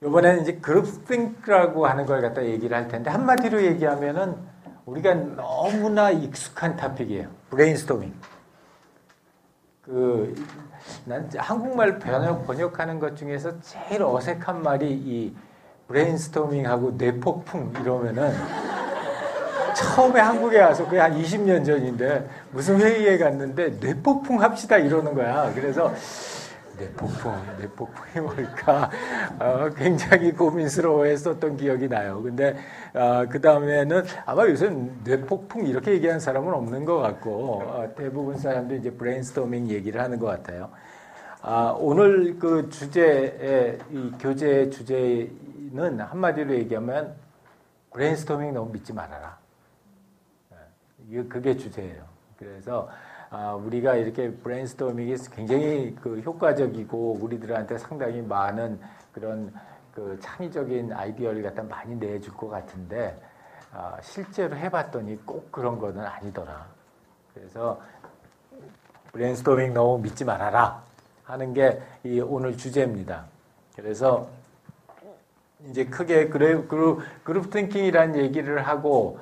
이번에는 이제 그룹싱크라고 하는 걸 갖다 얘기를 할 텐데 한마디로 얘기하면은 우리가 너무나 익숙한 토픽이에요. 브레인스토밍. 난 한국말 번역하는 것 중에서 제일 어색한 말이 이 브레인스토밍하고 뇌폭풍 이러면은 처음에 한국에 와서 그게 한 20년 전인데 무슨 회의에 갔는데 뇌폭풍 합시다 이러는 거야. 그래서 뇌폭풍이 뭘까? 굉장히 고민스러워했었던 기억이 나요. 근데 그 다음에는 아마 요새는 뇌폭풍 이렇게 얘기하는 사람은 없는 것 같고 대부분 사람들이 이제 브레인스토밍 얘기를 하는 것 같아요. 오늘 그 주제의 이 교재 주제는 한마디로 얘기하면 브레인스토밍 너무 믿지 말아라. 그게 주제예요. 그래서 우리가 이렇게 브레인스토밍이 굉장히 그 효과적이고 우리들한테 상당히 많은 그런 그 창의적인 아이디어를 갖다 많이 내줄 것 같은데 실제로 해봤더니 꼭 그런 거는 아니더라. 그래서 브레인스토밍 너무 믿지 말아라 하는 게 이 오늘 주제입니다. 그래서 이제 크게 그룹 띵킹이라는 얘기를 하고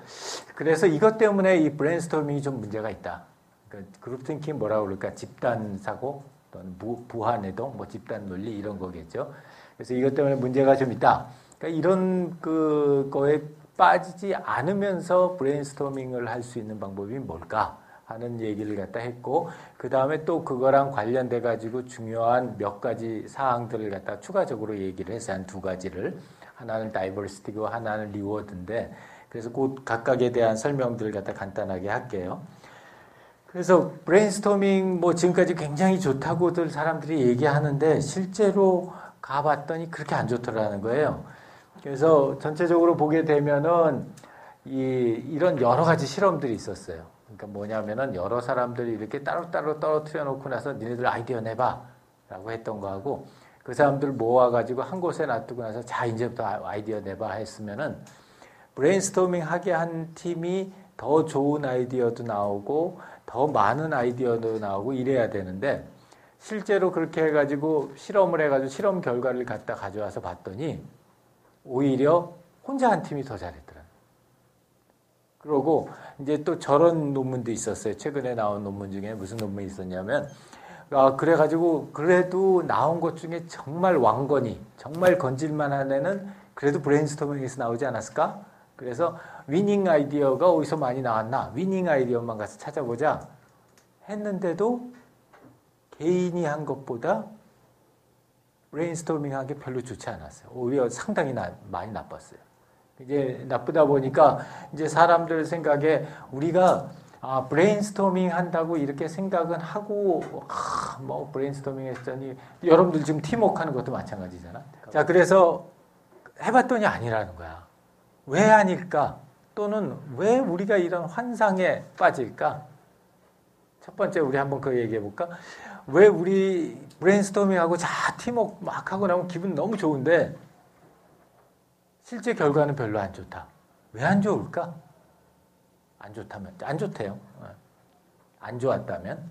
그래서 이것 때문에 이 브레인스토밍이 좀 문제가 있다. 그러니까 그룹 띵킹 뭐라고 그럴까? 집단 사고 또는 부하내동, 뭐 집단 논리 이런 거겠죠. 그래서 이것 때문에 문제가 좀 있다. 그러니까 이런 거에 빠지지 않으면서 브레인스토밍을 할 수 있는 방법이 뭘까 하는 얘기를 갖다 했고 그 다음에 또 그거랑 관련돼 가지고 중요한 몇 가지 사항들을 갖다 추가적으로 얘기를 해서 한 두 가지를 하나는 다이버시티고 하나는 리워드인데 그래서 그 각각에 대한 설명들을 갖다 간단하게 할게요. 그래서 브레인스토밍 뭐 지금까지 굉장히 좋다고들 사람들이 얘기하는데 실제로 가봤더니 그렇게 안 좋더라는 거예요. 그래서 전체적으로 보게 되면은 이런 여러 가지 실험들이 있었어요. 그러니까 뭐냐면은 여러 사람들이 이렇게 따로따로 떨어뜨려 놓고 나서 니네들 아이디어 내봐 라고 했던 거하고 그 사람들 모아가지고 한 곳에 놔두고 나서 자 이제부터 아이디어 내봐 했으면은 브레인스토밍 하게 한 팀이 더 좋은 아이디어도 나오고 더 많은 아이디어도 나오고 이래야 되는데 실제로 그렇게 해가지고 실험을 해가지고 실험 결과를 갖다 가져와서 봤더니 오히려 혼자 한 팀이 더 잘했더라. 그러고 이제 또 저런 논문도 있었어요. 최근에 나온 논문 중에 무슨 논문이 있었냐면 그래가지고 그래도 나온 것 중에 정말 왕건이 정말 건질만한 애는 그래도 브레인스토밍에서 나오지 않았을까? 그래서 위닝 아이디어가 어디서 많이 나왔나? 위닝 아이디어만 가서 찾아보자 했는데도 개인이 한 것보다 브레인스토밍 한 게 별로 좋지 않았어요. 오히려 상당히 많이 나빴어요. 이제 나쁘다 보니까 이제 사람들 생각에 우리가 브레인스토밍 한다고 이렇게 생각은 하고 뭐 브레인스토밍 했더니 여러분들 지금 팀워크 하는 것도 마찬가지잖아. 자, 그래서 해봤더니 아니라는 거야. 왜 아닐까? 또는 왜 우리가 이런 환상에 빠질까? 첫 번째 우리 한번 그 얘기해 볼까? 왜 우리 브레인스토밍하고 팀워크 막 하고 나면 기분 너무 좋은데 실제 결과는 별로 안 좋다. 왜 안 좋을까? 안 좋다면 안 좋대요. 안 좋았다면.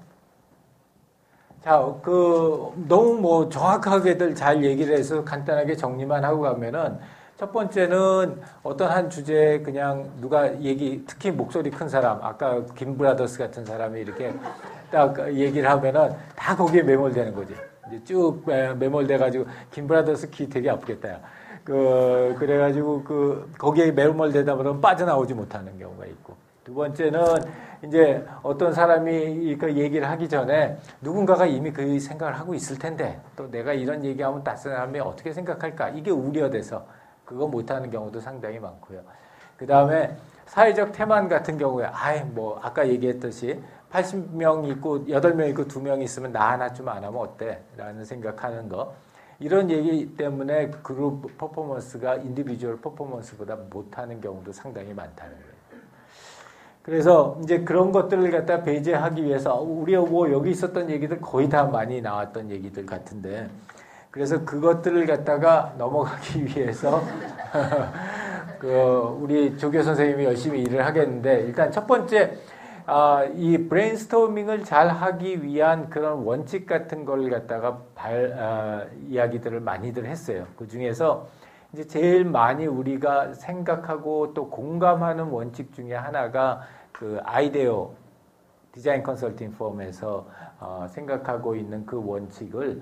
자, 너무 뭐 정확하게들 잘 얘기를 해서 간단하게 정리만 하고 가면은 첫 번째는 어떤 한 주제에 그냥 누가 특히 목소리 큰 사람, 아까 김브라더스 같은 사람이 이렇게 딱 얘기를 하면은 다 거기에 매몰되는 거지. 이제 쭉 매몰돼가지고 김브라더스 귀 되게 아프겠다. 야. 그래가지고 거기에 매몰되다 보면 빠져나오지 못하는 경우가 있고. 두 번째는 이제 어떤 사람이 그 얘기를 하기 전에 누군가가 이미 그 생각을 하고 있을 텐데 또 내가 이런 얘기하면 다른 사람이 어떻게 생각할까? 이게 우려돼서 그거 못하는 경우도 상당히 많고요. 그 다음에 사회적 태만 같은 경우에 뭐 아까 얘기했듯이 80명 있고 8명 있고 2명 있으면 나 하나 좀 안 하면 어때? 라는 생각하는 거. 이런 얘기 때문에 그룹 퍼포먼스가 인디비주얼 퍼포먼스보다 못하는 경우도 상당히 많다는 거예요. 그래서 이제 그런 것들을 갖다 배제하기 위해서 우리가 뭐 여기 있었던 얘기들 거의 다 많이 나왔던 얘기들 같은데 그래서 그것들을 갖다가 넘어가기 위해서 우리 조교 선생님이 열심히 일을 하겠는데 일단 첫 번째 이 브레인스토밍을 잘 하기 위한 그런 원칙 같은 걸 갖다가 이야기들을 많이들 했어요. 그 중에서 이제 제일 많이 우리가 생각하고 또 공감하는 원칙 중에 하나가 그 아이데오 디자인 컨설팅 펌에서 생각하고 있는 그 원칙을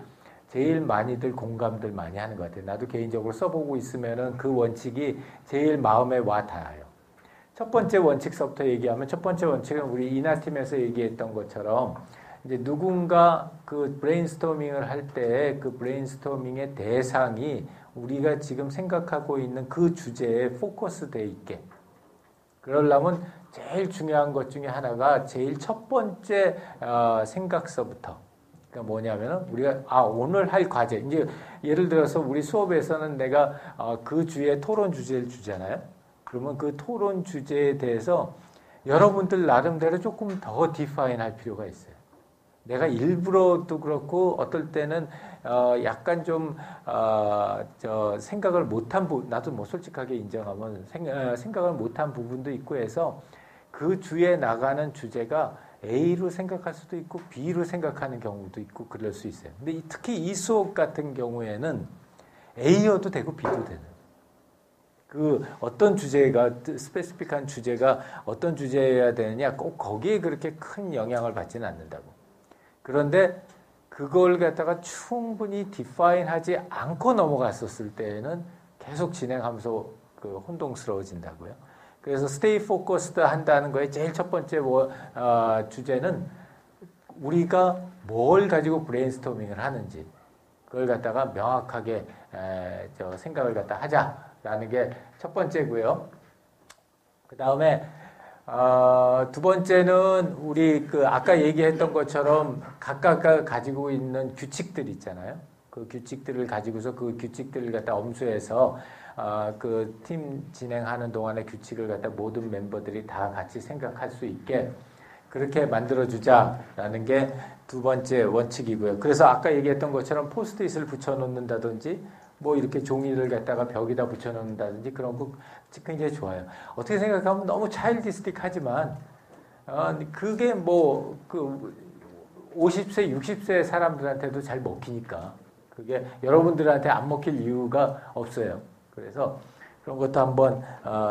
제일 많이들 공감들 많이 하는 것 같아요. 나도 개인적으로 써보고 있으면은 그 원칙이 제일 마음에 와 닿아요. 첫 번째 원칙서부터 얘기하면 첫 번째 원칙은 우리 이나팀에서 얘기했던 것처럼 이제 누군가 그 브레인스토밍을 할 때 그 브레인스토밍의 대상이 우리가 지금 생각하고 있는 그 주제에 포커스돼 있게. 그러려면 제일 중요한 것 중에 하나가 제일 첫 번째 생각서부터. 그러니까 뭐냐면은 우리가 오늘 할 과제. 이제 예를 들어서 우리 수업에서는 내가 그 주에 토론 주제를 주잖아요. 그러면 그 토론 주제에 대해서 여러분들 나름대로 조금 더 디파인 할 필요가 있어요. 내가 일부러도 그렇고 어떨 때는 약간 좀 생각을 못한 나도 뭐 솔직하게 인정하면 생각을 못한 부분도 있고 해서 그 주에 나가는 주제가 A로 생각할 수도 있고 B로 생각하는 경우도 있고 그럴 수 있어요. 근데 특히 이 수업 같은 경우에는 A여도 되고 B도 되는. 그 어떤 주제가 스페시픽한 주제가 어떤 주제여야 되느냐 꼭 거기에 그렇게 큰 영향을 받지는 않는다고. 그런데 그걸 갖다가 충분히 디파인하지 않고 넘어갔었을 때에는 계속 진행하면서 그 혼동스러워진다고요. 그래서 스테이 포커스드 한다는 거에 제일 첫 번째 주제는 우리가 뭘 가지고 브레인스토밍을 하는지 그걸 갖다가 명확하게 생각을 갖다 하자라는 게 첫 번째고요. 그 다음에 두 번째는 우리 그 아까 얘기했던 것처럼 각각 가지고 있는 규칙들 있잖아요. 그 규칙들을 가지고서 그 규칙들을 갖다 엄수해서 그 팀 진행하는 동안의 규칙을 갖다 모든 멤버들이 다 같이 생각할 수 있게 그렇게 만들어주자라는 게 두 번째 원칙이고요. 그래서 아까 얘기했던 것처럼 포스트잇을 붙여놓는다든지 뭐 이렇게 종이를 갖다가 벽에다 붙여놓는다든지 그런 거 굉장히 좋아요. 어떻게 생각하면 너무 차일디스틱하지만 그게 뭐 그 50세, 60세 사람들한테도 잘 먹히니까 그게 여러분들한테 안 먹힐 이유가 없어요. 그래서 그런 것도 한번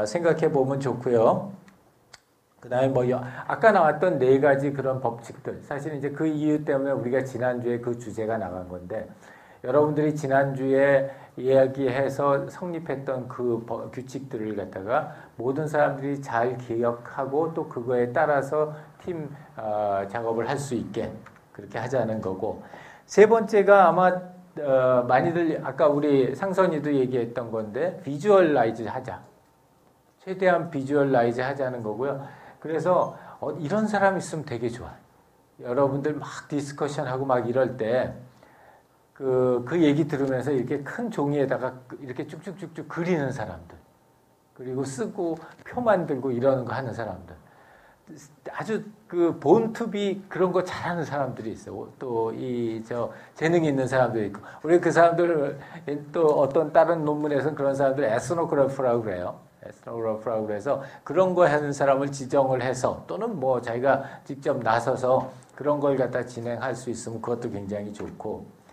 생각해 보면 좋고요. 그 다음에 뭐 아까 나왔던 네 가지 그런 법칙들 사실 이제 그 이유 때문에 우리가 지난주에 그 주제가 나간 건데 여러분들이 지난주에 이야기해서 성립했던 그 규칙들을 갖다가 모든 사람들이 잘 기억하고 또 그거에 따라서 팀 작업을 할 수 있게 그렇게 하자는 거고 세 번째가 아마 많이들 아까 우리 상선이도 얘기했던 건데 비주얼라이즈 하자. 최대한 비주얼라이즈 하자는 거고요. 그래서 이런 사람 있으면 되게 좋아. 여러분들 막 디스커션하고 막 이럴 때 그 얘기 들으면서 이렇게 큰 종이에다가 이렇게 쭉쭉쭉쭉 그리는 사람들. 그리고 쓰고 표 만들고 이러는 거 하는 사람들. 아주 그 본투비 그런 거 잘하는 사람들이 있어요. 또 재능이 있는 사람들이 있고. 우리 그 사람들 또 어떤 다른 논문에서는 그런 사람들 에스노그래프라고 그래요. 에스노그래프라고 그래서 그런 거 하는 사람을 지정을 해서 또는 뭐 자기가 직접 나서서 그런 걸 갖다 진행할 수 있으면 그것도 굉장히 좋고.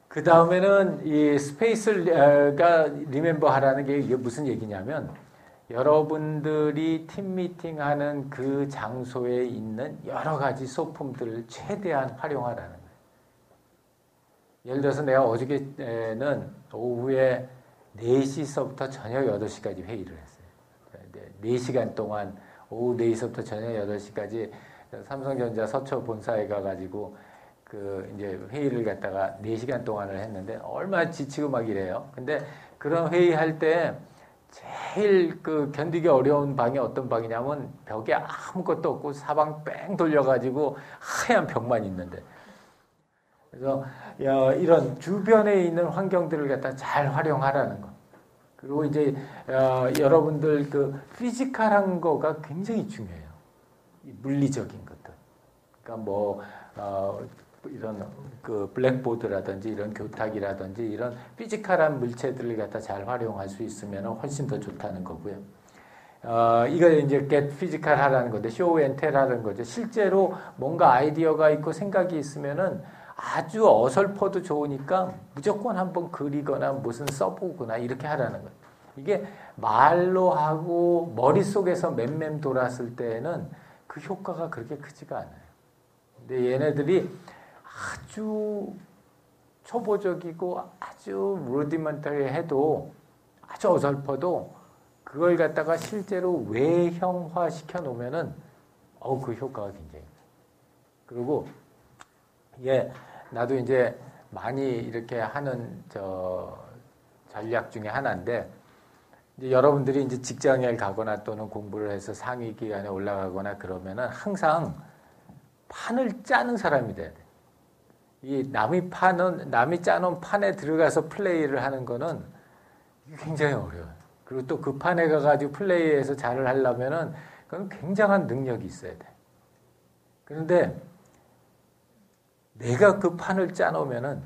그 다음에는 이 스페이스가 리멤버 하라는 게 이게 무슨 얘기냐면 여러분들이 팀 미팅하는 그 장소에 있는 여러 가지 소품들을 최대한 활용하라는 거예요. 예를 들어서 내가 어저께는 오후에 4시서부터 저녁 8시까지 회의를 했어요. 4시간 동안 오후 4시서부터 저녁 8시까지 삼성전자 서초 본사에 가가지고 그 이제 회의를 갖다가 4시간 동안을 했는데 얼마나 지치고 막 이래요. 근데 그런 회의할 때 제일 그 견디기 어려운 방이 어떤 방이냐면 벽에 아무것도 없고 사방 뺑 돌려가지고 하얀 벽만 있는데 그래서 이런 주변에 있는 환경들을 갖다 잘 활용하라는 거. 그리고 이제 여러분들 그 피지컬한 거가 굉장히 중요해요. 물리적인 것들. 그러니까 뭐 이런 그 블랙보드라든지 이런 교탁이라든지 이런 피지컬한 물체들을 갖다 잘 활용할 수 있으면 훨씬 더 좋다는 거고요. 이거 이제 get physical 하라는 건데, show and tell 하라는 거죠. 실제로 뭔가 아이디어가 있고 생각이 있으면은 아주 어설퍼도 좋으니까 무조건 한번 그리거나 무슨 써보거나 이렇게 하라는 거예요. 이게 말로 하고 머릿속에서 맴맴 돌았을 때는 그 효과가 그렇게 크지가 않아요. 근데 얘네들이 아주 초보적이고 아주 루디먼털리 해도 아주 어설퍼도 그걸 갖다가 실제로 외형화 시켜 놓으면은 그 효과가 굉장히. 그리고 이게 나도 이제 많이 이렇게 하는 전략 중에 하나인데, 이제 여러분들이 이제 직장에 가거나 또는 공부를 해서 상위 기관에 올라가거나 그러면은 항상 판을 짜는 사람이 돼야 돼. 이 남이 짜놓은 판에 들어가서 플레이를 하는 거는 굉장히 어려워요. 그리고 또 그 판에 가가지고 플레이해서 잘을 하려면은 그건 굉장한 능력이 있어야 돼. 그런데 내가 그 판을 짜놓으면은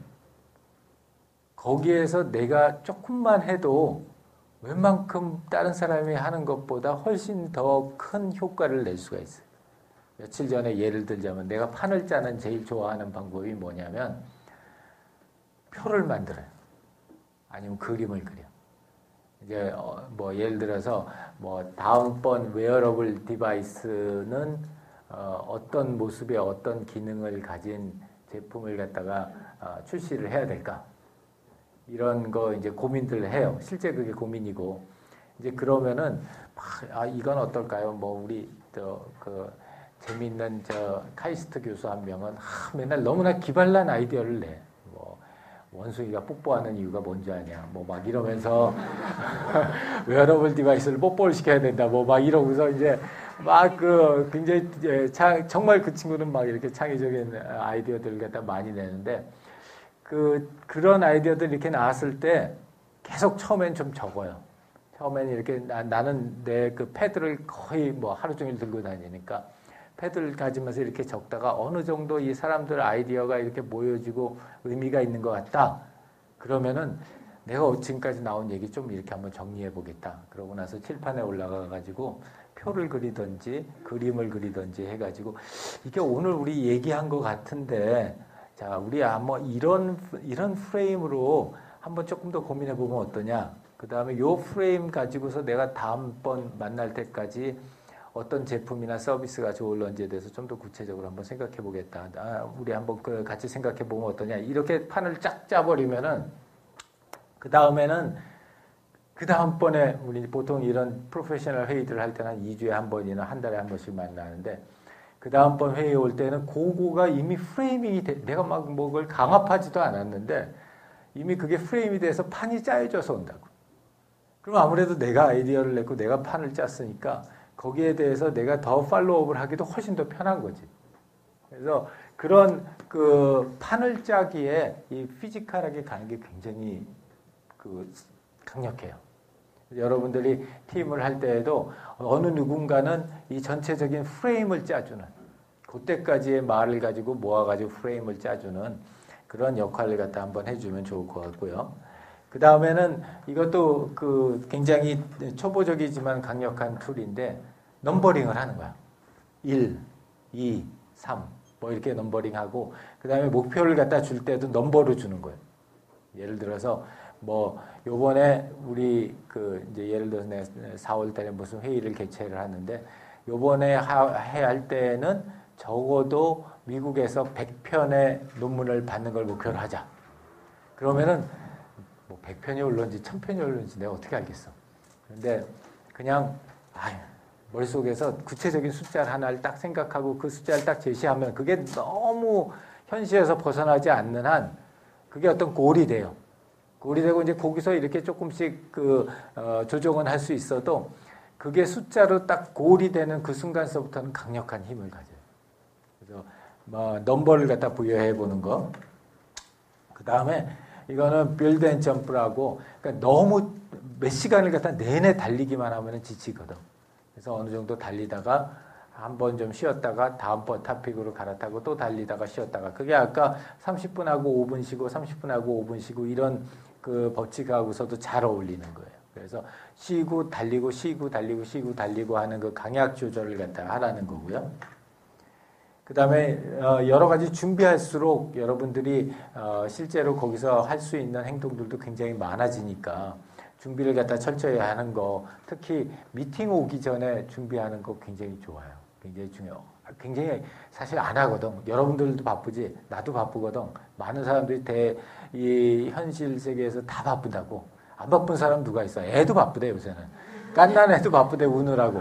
거기에서 내가 조금만 해도 웬만큼 다른 사람이 하는 것보다 훨씬 더 큰 효과를 낼 수가 있어요. 며칠 전에 예를 들자면 내가 판을 짜는 제일 좋아하는 방법이 뭐냐면 표를 만들어요. 아니면 그림을 그려. 이제 뭐 예를 들어서 뭐 다음번 웨어러블 디바이스는 어떤 모습의 어떤 기능을 가진 제품을 갖다가 출시를 해야 될까? 이런 거 이제 고민들을 해요. 실제 그게 고민이고. 이제 그러면은 이건 어떨까요? 뭐 우리 재미있는 카이스트 교수 한 명은 맨날 너무나 기발난 아이디어를 내. 뭐 원숭이가 뽀뽀하는 이유가 뭔지 아냐? 뭐 막 이러면서 웨어러블 디바이스를 뽀뽀를 시켜야 된다. 뭐 막 이러고서 이제 막 굉장히 정말 그 친구는 막 이렇게 창의적인 아이디어들을 갖다 많이 내는데 그런 아이디어들이 이렇게 나왔을 때 계속 처음엔 좀 적어요. 처음엔 이렇게 나는 내 그 패드를 거의 뭐 하루 종일 들고 다니니까 패드를 가지면서 이렇게 적다가 어느 정도 이 사람들 아이디어가 이렇게 모여지고 의미가 있는 것 같다. 그러면은 내가 지금까지 나온 얘기 좀 이렇게 한번 정리해 보겠다. 그러고 나서 칠판에 올라가 가지고 표를 그리든지 그림을 그리든지 해가지고 이게 오늘 우리 얘기한 것 같은데 자 우리 뭐 이런 프레임으로 한번 조금 더 고민해 보면 어떠냐. 그 다음에 요 프레임 가지고서 내가 다음번 만날 때까지 어떤 제품이나 서비스가 좋을런지에 대해서 좀 더 구체적으로 한번 생각해 보겠다. 우리 한번 같이 생각해 보면 어떠냐. 이렇게 판을 쫙 짜버리면은 그 다음에는 그 다음번에 우리 보통 이런 프로페셔널 회의들을 할 때는 한 2주에 한 번이나 한 달에 한 번씩 만나는데 그 다음번 회의에 올 때는 그거가 이미 프레이밍이 내가 막 그걸 강압하지도 않았는데 이미 그게 프레임이 돼서 판이 짜여져서 온다고. 그럼 아무래도 내가 아이디어를 냈고 내가 판을 짰으니까 거기에 대해서 내가 더 팔로우업을 하기도 훨씬 더 편한 거지. 그래서 그런 그 판을 짜기에 이 피지컬하게 가는 게 굉장히 강력해요. 여러분들이 팀을 할 때에도 어느 누군가는 이 전체적인 프레임을 짜주는 그때까지의 말을 가지고 모아가지고 프레임을 짜주는 그런 역할을 갖다 한번 해주면 좋을 것 같고요. 그 다음에는 이것도 굉장히 초보적이지만 강력한 툴인데 넘버링을 하는 거야. 1, 2, 3 뭐 이렇게 넘버링하고 그 다음에 목표를 갖다 줄 때도 넘버로 주는 거예요. 예를 들어서 뭐 요번에 우리 이제 예를 들어서 4월 달에 무슨 회의를 개최를 하는데 요번에 할 때는 적어도 미국에서 100편의 논문을 받는 걸 목표로 하자. 그러면은 뭐 100편이 올는지 1000편이 올는지 내가 어떻게 알겠어. 그런데 그냥 머릿속에서 구체적인 숫자를 하나를 딱 생각하고 그 숫자를 딱 제시하면 그게 너무 현실에서 벗어나지 않는 한 그게 어떤 골이 돼요. 골이 되고 이제 거기서 이렇게 조금씩 조정은 할 수 있어도 그게 숫자로 딱 골이 되는 그 순간서부터는 강력한 힘을 가져요. 그래서 뭐 넘버를 갖다 부여해 보는 거. 그 다음에 이거는 빌드 앤 점프라고 그러니까 너무 몇 시간을 갖다 내내 달리기만 하면 지치거든. 그래서 어느 정도 달리다가 한 번 좀 쉬었다가 다음번 토픽으로 갈아타고 또 달리다가 쉬었다가 그게 아까 30분 하고 5분 쉬고 30분 하고 5분 쉬고 이런 그 법칙하고서도 잘 어울리는 거예요. 그래서 쉬고 달리고 쉬고 달리고 쉬고 달리고 하는 그 강약 조절을 갖다가 하라는 거고요. 그 다음에 여러 가지 준비할수록 여러분들이 실제로 거기서 할 수 있는 행동들도 굉장히 많아지니까 준비를 갖다 철저히 하는 거, 특히 미팅 오기 전에 준비하는 거 굉장히 좋아요. 굉장히 중요해요. 굉장히 사실 안 하거든. 여러분들도 바쁘지, 나도 바쁘거든. 많은 사람들이 이 현실 세계에서 다 바쁘다고. 안 바쁜 사람 누가 있어? 애도 바쁘대 요새는. 깐난 애도 바쁘대 우느라고.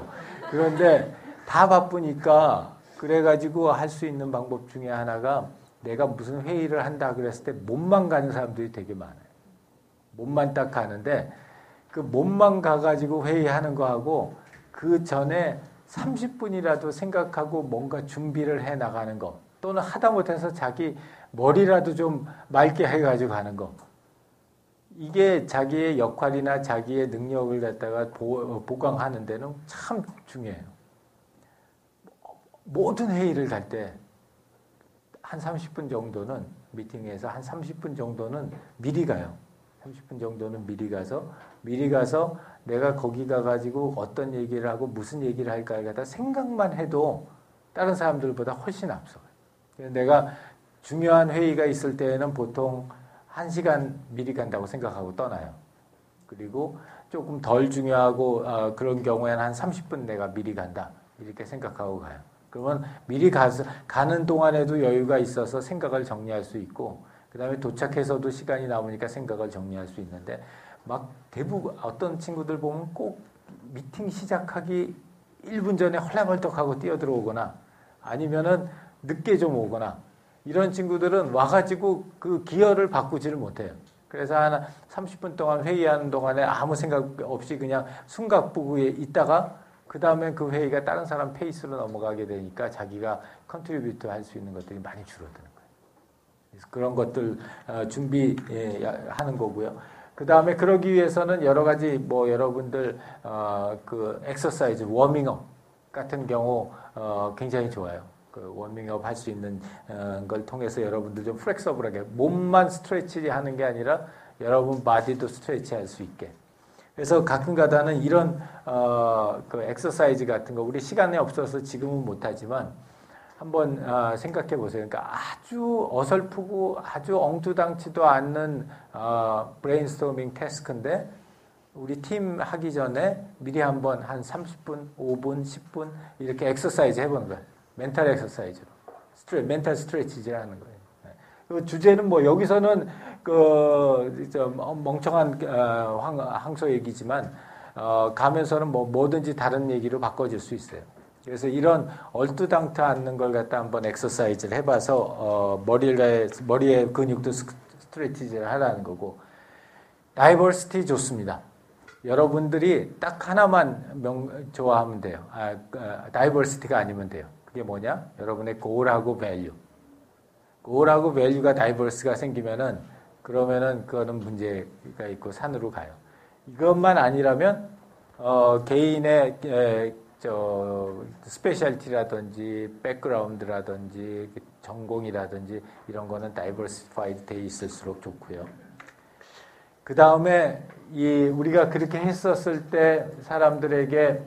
그런데 다 바쁘니까 그래가지고 할 수 있는 방법 중에 하나가 내가 무슨 회의를 한다 그랬을 때 몸만 가는 사람들이 되게 많아요. 몸만 딱 가는데 그 몸만 가가지고 회의하는 거하고 그 전에 30분이라도 생각하고 뭔가 준비를 해 나가는 거 또는 하다 못해서 자기 머리라도 좀 맑게 해가지고 가는 거 이게 자기의 역할이나 자기의 능력을 갖다가 보강하는 데는 참 중요해요. 모든 회의를 갈 때 한 30분 정도는 미팅에서 한 30분 정도는 미리 가요. 30분 정도는 미리 가서 내가 거기 가가지고 어떤 얘기를 하고 무슨 얘기를 할까를 갖다 생각만 해도 다른 사람들보다 훨씬 앞서요. 내가 중요한 회의가 있을 때에는 보통 1시간 미리 간다고 생각하고 떠나요. 그리고 조금 덜 중요하고 그런 경우에는 한 30분 내가 미리 간다 이렇게 생각하고 가요. 그러면 미리 가는 동안에도 여유가 있어서 생각을 정리할 수 있고 그 다음에 도착해서도 시간이 남으니까 생각을 정리할 수 있는데 막 대부분 어떤 친구들 보면 꼭 미팅 시작하기 1분 전에 헐레벌떡하고 뛰어들어오거나 아니면은 늦게 좀 오거나 이런 친구들은 와가지고 그 기여를 바꾸지를 못해요. 그래서 한 30분 동안 회의하는 동안에 아무 생각 없이 그냥 숨가쁘고 있다가 그 다음에 그 회의가 다른 사람 페이스로 넘어가게 되니까 자기가 컨트리뷰트 할 수 있는 것들이 많이 줄어드는 거예요. 그래서 그런 것들 준비하는 거고요. 그 다음에 그러기 위해서는 여러 가지 뭐 여러분들 그 엑서사이즈 워밍업 같은 경우 굉장히 좋아요. 그 워밍업 할 수 있는 걸 통해서 여러분들 좀 플렉서블하게 몸만 스트레치 하는 게 아니라 여러분 바디도 스트레치 할 수 있게. 그래서 가끔가다는 이런 그 엑서사이즈 같은 거 우리 시간이 없어서 지금은 못하지만 한번 생각해 보세요. 그러니까 아주 어설프고 아주 엉뚱당치도 않는 브레인스토밍 태스크인데 우리 팀 하기 전에 미리 한번 한 30분, 5분, 10분 이렇게 엑서사이즈 해보는 거예요. 멘탈 엑서사이즈로. 멘탈 스트레치를 하는 거예요. 그 주제는 뭐 여기서는 멍청한 항소 얘기지만 가면서는 뭐 뭐든지 다른 얘기로 바꿔줄 수 있어요. 그래서 이런 얼뚜당트 않는 걸 갖다 한번 엑서사이즈를 해봐서 머리의 근육도 스트레치를 하라는 거고 다이버시티 좋습니다. 여러분들이 딱 하나만 좋아하면 돼요. 다이버시티가 아니면 돼요. 그게 뭐냐? 여러분의 goal하고 value. goal하고 value가 다이버스가 생기면은 그러면은 그거는 문제가 있고 산으로 가요. 이것만 아니라면 개인의 스페셜티라든지 백그라운드라든지 전공이라든지 이런 거는 다이버시파이드 돼 있을수록 좋고요. 그 다음에 우리가 그렇게 했었을 때 사람들에게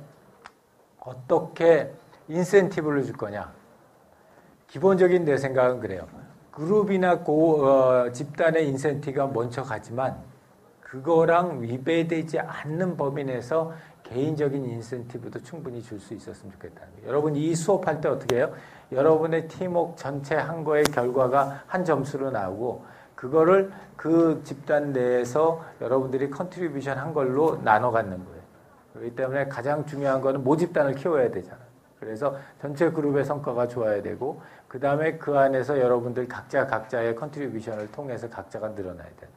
어떻게 인센티브를 줄 거냐. 기본적인 내 생각은 그래요. 그룹이나 집단의 인센티브가 먼저 가지만 그거랑 위배되지 않는 범위 내에서 개인적인 인센티브도 충분히 줄 수 있었으면 좋겠다는 거예요. 여러분 이 수업할 때 어떻게 해요? 여러분의 팀워크 전체 한 거의 결과가 한 점수로 나오고 그거를 그 집단 내에서 여러분들이 컨트리뷰션 한 걸로 나눠 갖는 거예요. 그렇기 때문에 가장 중요한 거는 모집단을 키워야 되잖아요. 그래서 전체 그룹의 성과가 좋아야 되고 그 다음에 그 안에서 여러분들 각자의 컨트리뷰션을 통해서 각자가 늘어나야 돼요.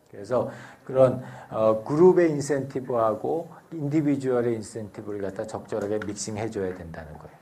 그래서 그런 그룹의 인센티브하고 인디비주얼의 인센티브를 갖다 적절하게 믹싱해 줘야 된다는 거예요.